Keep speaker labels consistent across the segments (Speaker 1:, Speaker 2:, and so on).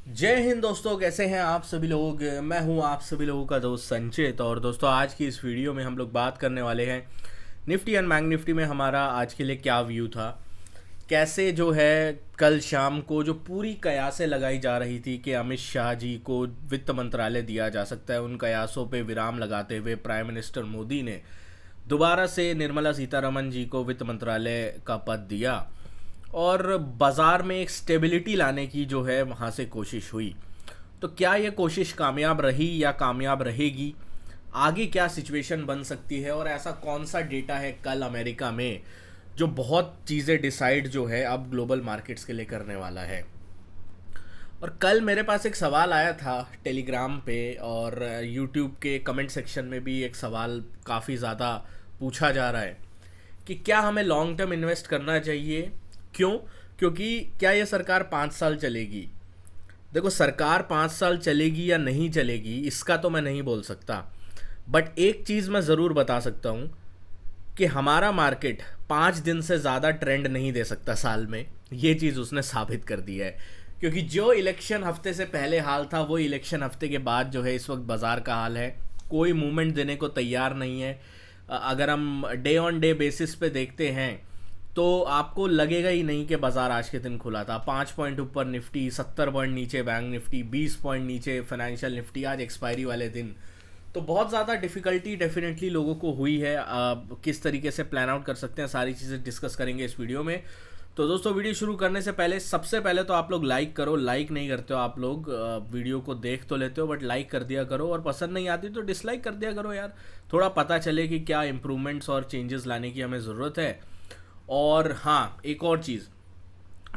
Speaker 1: जय हिंद दोस्तों, कैसे हैं आप सभी लोग। मैं हूं आप सभी लोगों का दोस्त संचित। और दोस्तों, आज की इस वीडियो में हम लोग बात करने वाले हैं निफ्टी एंड बैंक निफ्टी में हमारा आज के लिए क्या व्यू था। कैसे जो है कल शाम को जो पूरी कयासें लगाई जा रही थी कि अमित शाह जी को वित्त मंत्रालय दिया जा सकता है, उन कयासों पे विराम लगाते हुए प्राइम मिनिस्टर मोदी ने दोबारा से निर्मला सीतारमन जी को वित्त मंत्रालय का पद दिया और बाज़ार में एक स्टेबिलिटी लाने की जो है वहाँ से कोशिश हुई। तो क्या ये कोशिश कामयाब रही या कामयाब रहेगी, आगे क्या सिचुएशन बन सकती है और ऐसा कौन सा डेटा है कल अमेरिका में जो बहुत चीज़ें डिसाइड जो है अब ग्लोबल मार्केट्स के लिए करने वाला है। और कल मेरे पास एक सवाल आया था टेलीग्राम पे और यूट्यूब के कमेंट सेक्शन में भी एक सवाल काफ़ी ज़्यादा पूछा जा रहा है कि क्या हमें लॉन्ग टर्म इन्वेस्ट करना चाहिए। क्यों? क्योंकि क्या ये सरकार 5 साल चलेगी। देखो, सरकार 5 साल चलेगी या नहीं चलेगी इसका तो मैं नहीं बोल सकता, बट एक चीज़ मैं ज़रूर बता सकता हूँ कि हमारा मार्केट 5 दिन से ज़्यादा ट्रेंड नहीं दे सकता साल में। ये चीज़ उसने साबित कर दी है, क्योंकि जो इलेक्शन हफ्ते से पहले हाल था वो इलेक्शन हफ्ते के बाद जो है इस वक्त बाज़ार का हाल है। कोई मूवमेंट देने को तैयार नहीं है। अगर हम डे ऑन डे बेसिस पे देखते हैं तो आपको लगेगा ही नहीं कि बाज़ार आज के दिन खुला था। 5 पॉइंट ऊपर निफ्टी, 70 पॉइंट नीचे बैंक निफ्टी, 20 पॉइंट नीचे फाइनेंशियल निफ्टी आज एक्सपायरी वाले दिन। तो बहुत ज़्यादा डिफ़िकल्टी डेफिनेटली लोगों को हुई है। किस तरीके से प्लान आउट कर सकते हैं, सारी चीज़ें डिस्कस करेंगे इस वीडियो में। तो दोस्तों, वीडियो शुरू करने से पहले सबसे पहले तो आप लोग लाइक करो। लाइक नहीं करते हो आप लोग, वीडियो को देख तो लेते हो बट लाइक कर दिया करो, और पसंद नहीं आती तो डिसलाइक कर दिया करो यार। थोड़ा पता चले कि क्या इंप्रूवमेंट्स और चेंजेस लाने की हमें ज़रूरत है। और हाँ, एक और चीज़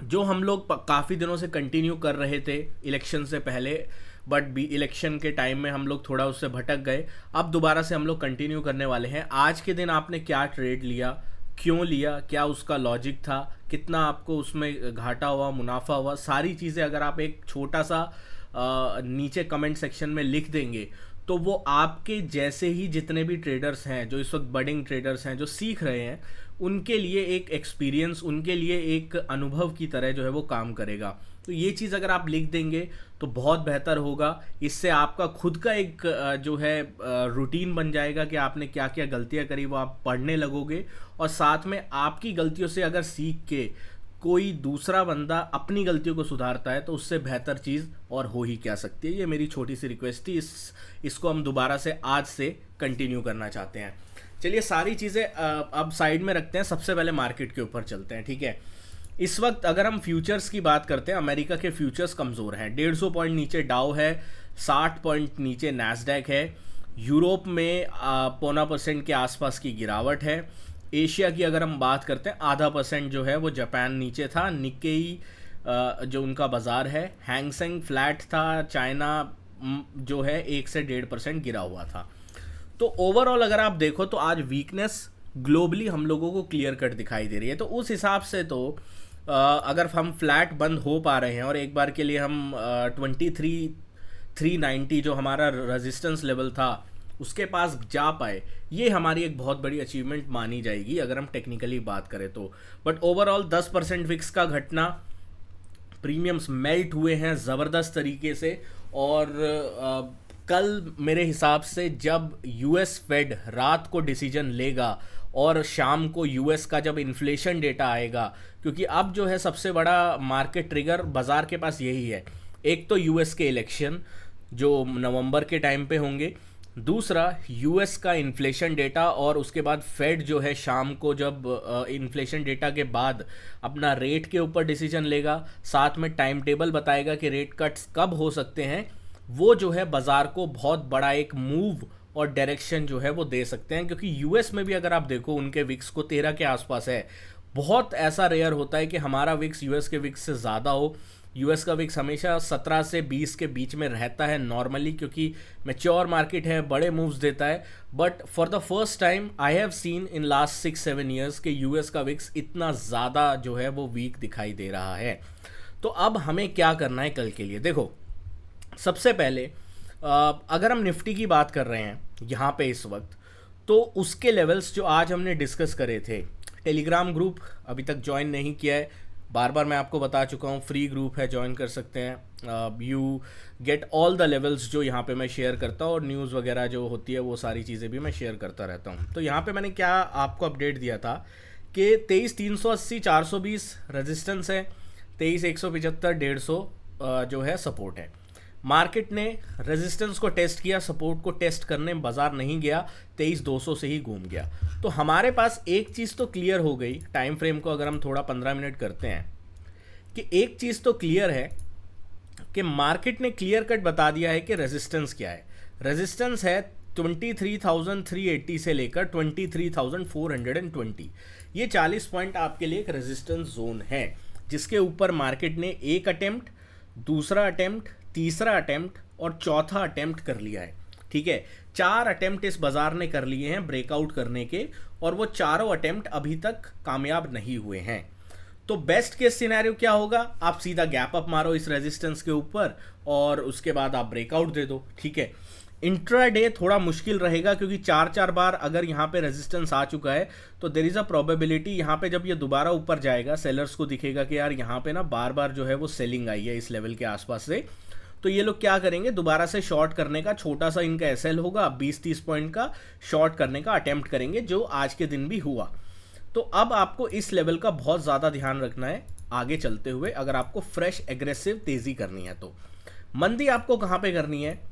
Speaker 1: जो हम लोग काफ़ी दिनों से कंटिन्यू कर रहे थे इलेक्शन से पहले, बट भी इलेक्शन के टाइम में हम लोग थोड़ा उससे भटक गए, अब दोबारा से हम लोग कंटिन्यू करने वाले हैं। आज के दिन आपने क्या ट्रेड लिया, क्यों लिया, क्या उसका लॉजिक था, कितना आपको उसमें घाटा हुआ, मुनाफा हुआ, सारी चीज़ें अगर आप एक छोटा सा नीचे कमेंट सेक्शन में लिख देंगे तो वो आपके जैसे ही जितने भी ट्रेडर्स हैं, जो इस वक्त बडिंग ट्रेडर्स हैं, जो सीख रहे हैं, उनके लिए एक एक्सपीरियंस, उनके लिए एक अनुभव की तरह जो है वो काम करेगा। तो ये चीज़ अगर आप लिख देंगे तो बहुत बेहतर होगा। इससे आपका खुद का एक जो है रूटीन बन जाएगा कि आपने क्या क्या गलतियां करी, वो आप पढ़ने लगोगे। और साथ में आपकी गलतियों से अगर सीख के कोई दूसरा बंदा अपनी गलतियों को सुधारता है तो उससे बेहतर चीज़ और हो ही क्या सकती है। ये मेरी छोटी सी रिक्वेस्ट थी। इसको हम दोबारा से आज से कंटिन्यू करना चाहते हैं। चलिए, सारी चीज़ें अब साइड में रखते हैं, सबसे पहले मार्केट के ऊपर चलते हैं, ठीक है। इस वक्त अगर हम फ्यूचर्स की बात करते हैं, अमेरिका के फ्यूचर्स कमज़ोर हैं। 150 पॉइंट नीचे डाउ है, 60 पॉइंट नीचे नैस्डैक है। यूरोप में 0.25% के आसपास की गिरावट है। एशिया की अगर हम बात करते हैं, 0.5% जो है वो जापान नीचे था। निक्केई जो उनका बाज़ार है, हैंगसेंग फ्लैट था। चाइना जो है 1 से 1.5% गिरा हुआ था। तो ओवरऑल अगर आप देखो तो आज वीकनेस ग्लोबली हम लोगों को क्लियर कट दिखाई दे रही है। तो उस हिसाब से तो अगर हम फ्लैट बंद हो पा रहे हैं और एक बार के लिए हम 23,390 जो हमारा रेजिस्टेंस लेवल था उसके पास जा पाए, ये हमारी एक बहुत बड़ी अचीवमेंट मानी जाएगी अगर हम टेक्निकली बात करें तो। बट ओवरऑल 10% विक्स का घटना, प्रीमियम्स मेल्ट हुए हैं ज़बरदस्त तरीके से। और कल मेरे हिसाब से जब यूएस फेड रात को डिसीजन लेगा और शाम को यूएस का जब इन्फ्लेशन डेटा आएगा, क्योंकि अब जो है सबसे बड़ा मार्केट ट्रिगर बाज़ार के पास यही है। एक तो यूएस के इलेक्शन जो नवंबर के टाइम पे होंगे, दूसरा यूएस का इन्फ्लेशन डेटा, और उसके बाद फेड जो है शाम को जब इन्फ्लेशन डेटा के बाद अपना रेट के ऊपर डिसीजन लेगा, साथ में टाइम टेबल बताएगा कि रेट कट्स कब हो सकते हैं। वो जो है बाज़ार को बहुत बड़ा एक मूव और डायरेक्शन जो है वो दे सकते हैं। क्योंकि यूएस में भी अगर आप देखो उनके विक्स को 13 के आसपास है। बहुत ऐसा रेयर होता है कि हमारा विक्स यूएस के विक्स से ज़्यादा हो। यूएस का विक्स हमेशा 17 से 20 के बीच में रहता है नॉर्मली, क्योंकि मैच्योर मार्केट है, बड़े मूव्स देता है। But for the first time I have seen in last 6-7 years के यूएस का विक्स इतना ज़्यादा जो है वो वीक दिखाई दे रहा है। तो अब हमें क्या करना है कल के लिए? देखो, सबसे पहले अगर हम निफ्टी की बात कर रहे हैं यहाँ पे इस वक्त, तो उसके लेवल्स जो आज हमने डिस्कस करे थे, टेलीग्राम ग्रुप अभी तक ज्वाइन नहीं किया है बार बार मैं आपको बता चुका हूँ, फ्री ग्रुप है, ज्वाइन कर सकते हैं। You get all the levels जो यहाँ पे मैं शेयर करता हूँ, और न्यूज़ वगैरह जो होती है वो सारी चीज़ें भी मैं शेयर करता रहता हूँ। तो यहाँ पे मैंने क्या आपको अपडेट दिया था कि 23,380 420 रेजिस्टेंस है, 23,175 150 जो है सपोर्ट है। मार्केट ने रेजिस्टेंस को टेस्ट किया, सपोर्ट को टेस्ट करने बाजार नहीं गया, 23,200 से ही घूम गया। तो हमारे पास एक चीज़ तो क्लियर हो गई, टाइम फ्रेम को अगर हम थोड़ा 15 मिनट करते हैं, कि एक चीज़ तो क्लियर है कि मार्केट ने क्लियर कट बता दिया है कि रेजिस्टेंस क्या है। रेजिस्टेंस है 23,380 से लेकर 23,420। ये 40 पॉइंट आपके लिए एक रेजिस्टेंस जोन है, जिसके ऊपर मार्केट ने एक अटेम्प्ट, दूसरा अटेम्प्ट, तीसरा अटेम्प्ट और चौथा अटेम्प्ट कर लिया है। ठीक है, 4 अटेम्प्ट इस बाजार ने कर लिए हैं ब्रेकआउट करने के, और वो चारों अटेम्प्ट अभी तक कामयाब नहीं हुए हैं। तो बेस्ट केस सिनेरियो क्या होगा, आप सीधा गैप अप मारो इस रेजिस्टेंस के ऊपर और उसके बाद आप ब्रेकआउट दे दो। ठीक है, इंट्राडे थोड़ा मुश्किल रहेगा, क्योंकि 4 बार अगर यहाँ पे रेजिस्टेंस आ चुका है तो देयर इज अ प्रोबेबिलिटी यहाँ पे जब ये दोबारा ऊपर जाएगा, सेलर्स को दिखेगा कि यार यहाँ पे ना बार बार जो है वो सेलिंग आई है इस लेवल के आसपास से, तो ये लोग क्या करेंगे, दोबारा से शॉर्ट करने का छोटा सा इनका एसएल होगा, 20-30 पॉइंट का शॉर्ट करने का अटेम्प्ट करेंगे, जो आज के दिन भी हुआ। तो अब आपको इस लेवल का बहुत ज़्यादा ध्यान रखना है आगे चलते हुए, अगर आपको फ्रेश एग्रेसिव तेज़ी करनी है। तो मंदी आपको कहाँ पे करनी है,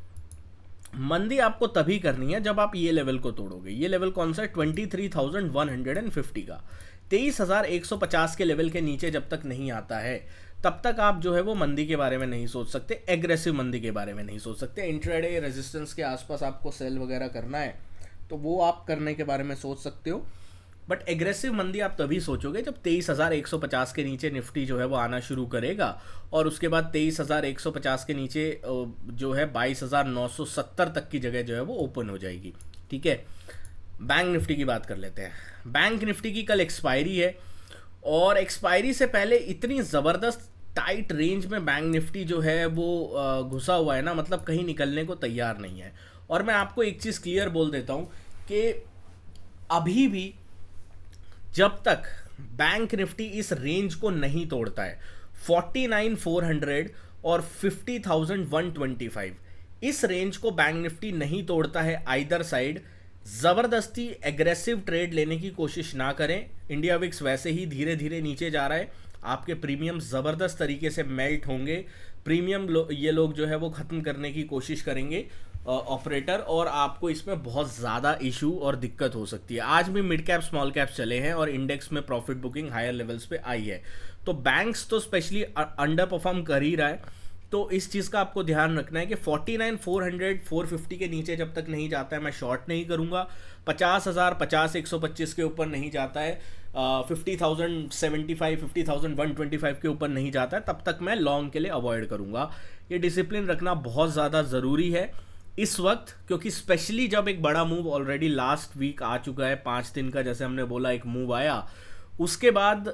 Speaker 1: मंदी आपको तभी करनी है जब आप ये लेवल को तोड़ोगे। ये लेवल कौन सा है, 23,150 का। 23,150 के लेवल के नीचे जब तक नहीं आता है तब तक आप जो है वो मंदी के बारे में नहीं सोच सकते, एग्रेसिव मंदी के बारे में नहीं सोच सकते। इंट्राडे रेजिस्टेंस के आसपास आपको सेल वगैरह करना है तो वो आप करने के बारे में सोच सकते हो, बट एग्रेसिव मंदी आप तभी सोचोगे जब 23,150 के नीचे निफ्टी जो है वो आना शुरू करेगा, और उसके बाद 23,150 के नीचे जो है 22,970 तक की जगह जो है वो ओपन हो जाएगी। ठीक है, बैंक निफ्टी की बात कर लेते हैं। बैंक निफ्टी की कल एक्सपायरी है, और एक्सपायरी से पहले इतनी ज़बरदस्त टाइट रेंज में बैंक निफ्टी जो है वो घुसा हुआ है ना, मतलब कहीं निकलने को तैयार नहीं है। और मैं आपको एक चीज़ क्लियर बोल देता हूँ कि अभी भी जब तक बैंक निफ्टी इस रेंज को नहीं तोड़ता है, 49,400 और 50,125, इस रेंज को बैंक निफ्टी नहीं तोड़ता है आइदर साइड, ज़बरदस्ती एग्रेसिव ट्रेड लेने की कोशिश ना करें। इंडिया विक्स वैसे ही धीरे धीरे नीचे जा रहा है, आपके प्रीमियम ज़बरदस्त तरीके से मेल्ट होंगे, प्रीमियम ये लोग जो है वो ख़त्म करने की कोशिश करेंगे ऑपरेटर, और आपको इसमें बहुत ज़्यादा इशू और दिक्कत हो सकती है। आज भी मिड कैप स्मॉल कैप चले हैं और इंडेक्स में प्रॉफिट बुकिंग हायर लेवल्स पे आई है, तो बैंक्स तो स्पेशली अंडर परफॉर्म कर ही रहा है। तो इस चीज़ का आपको ध्यान रखना है कि 49,400 450 के नीचे जब तक नहीं जाता है मैं शॉर्ट नहीं करूंगा, 50,000 50,125 के ऊपर नहीं जाता है, 50,075 50,125 के ऊपर नहीं जाता है, तब तक मैं लॉन्ग के लिए अवॉइड करूंगा। ये डिसिप्लिन रखना बहुत ज़्यादा ज़रूरी है इस वक्त, क्योंकि स्पेशली जब एक बड़ा मूव ऑलरेडी लास्ट वीक आ चुका है, 5 दिन का जैसे हमने बोला एक मूव आया, उसके बाद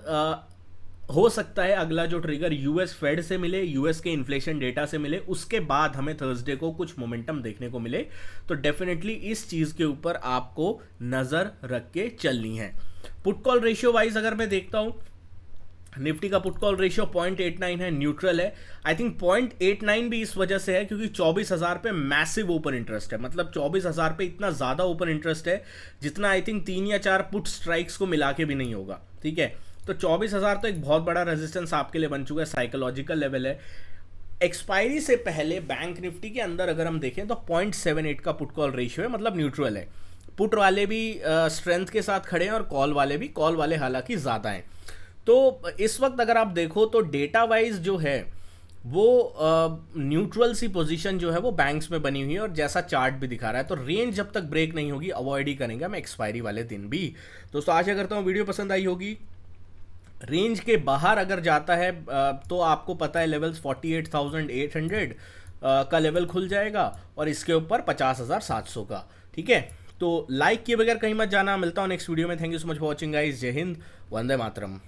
Speaker 1: हो सकता है अगला जो ट्रिगर यूएस फेड से मिले, यूएस के इन्फ्लेशन डेटा से मिले, उसके बाद हमें थर्सडे को कुछ मोमेंटम देखने को मिले। तो डेफिनेटली इस चीज़ के ऊपर आपको नज़र रख के चलनी है। पुट कॉल रेशियो वाइज अगर मैं देखता हूँ, निफ्टी का पुट कॉल रेशियो 0.89 है, न्यूट्रल है। आई थिंक 0.89 भी इस वजह से है क्योंकि 24,000 पे मैसिव ओपन इंटरेस्ट है, मतलब 24,000 पे इतना ज़्यादा ओपन इंटरेस्ट है जितना आई थिंक 3 या 4 पुट स्ट्राइक्स को मिला के भी नहीं होगा। ठीक है, तो 24,000 तो एक बहुत बड़ा रेजिस्टेंस आपके लिए बन चुका है, साइकोलॉजिकल लेवल है। एक्सपायरी से पहले बैंक निफ्टी के अंदर अगर हम देखें तो 0.78 का पुट कॉल रेशियो है, मतलब न्यूट्रल है। पुट वाले भी स्ट्रेंथ के साथ खड़े हैं और कॉल वाले हालांकि ज़्यादा हैं। तो इस वक्त अगर आप देखो तो डेटा वाइज जो है वो न्यूट्रल सी पोजीशन जो है वो बैंक्स में बनी हुई है, और जैसा चार्ट भी दिखा रहा है, तो रेंज जब तक ब्रेक नहीं होगी अवॉइड ही करेंगे मैं एक्सपायरी वाले दिन भी। दोस्तों आशा करता हूँ वीडियो पसंद आई होगी। रेंज के बाहर अगर जाता है तो आपको पता है लेवल्स 48,800 का लेवल खुल जाएगा, और इसके ऊपर 50,700 का। ठीक है, तो लाइक किए बगैर कहीं मत जाना। मिलता हूँ नेक्स्ट वीडियो में। Thank you so much for watching guys. जय हिंद, वंदे मातरम।